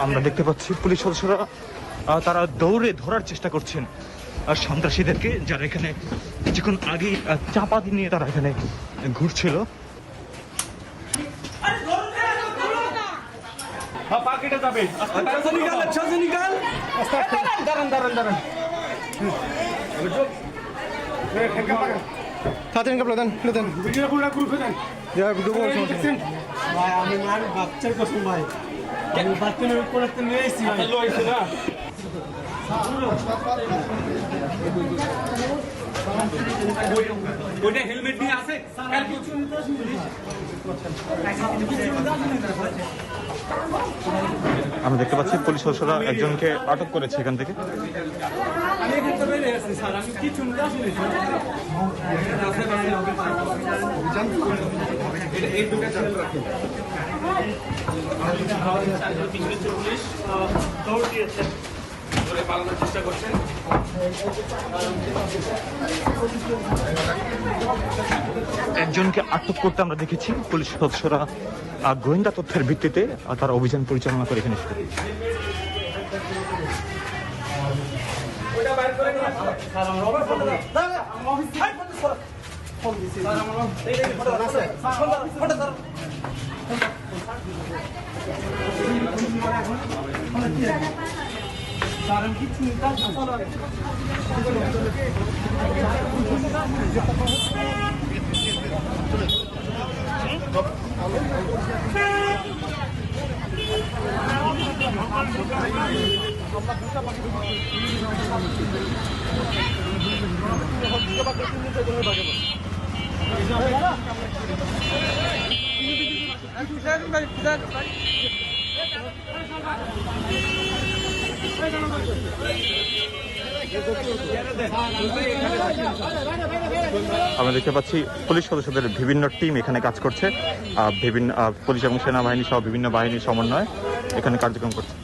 আমরা দেখতে পাচ্ছি পুলিশ সদস্যরা তারা দৌড়ে ধরার চেষ্টা করছেন সন্ত্রাসীদেরকে, যারা এখানে কিছুক্ষণ আগে চাপা নিয়ে তারা এখানে ঘুরছিল। হেলমেট নিয়ে আছে। আমরা দেখতে পাচ্ছি পুলিশ সদস্যরা একজনকে আটক করেছে এখান থেকে। আমি এখান থেকে বেরিয়ে আসছি স্যার, আমি কিছু না আসলে এই দুটো চালু রাখেন। পুলিশ দৌড় দিয়েছেন, ধরে পালানোর চেষ্টা করছেন। একজনকে আটক করতে আমরা দেখেছি পুলিশ সদস্যরা গোয়েন্দা তথ্যের ভিত্তিতে তারা অভিযান পরিচালনা করে এখানে এসেছে। আমরা দেখতে পাচ্ছি পুলিশ সদস্যদের বিভিন্ন টিম এখানে কাজ করছে, বিভিন্ন পুলিশ এবং সেনাবাহিনী সহ বিভিন্ন বাহিনীর সমন্বয়ে এখানে কার্যক্রম করছে।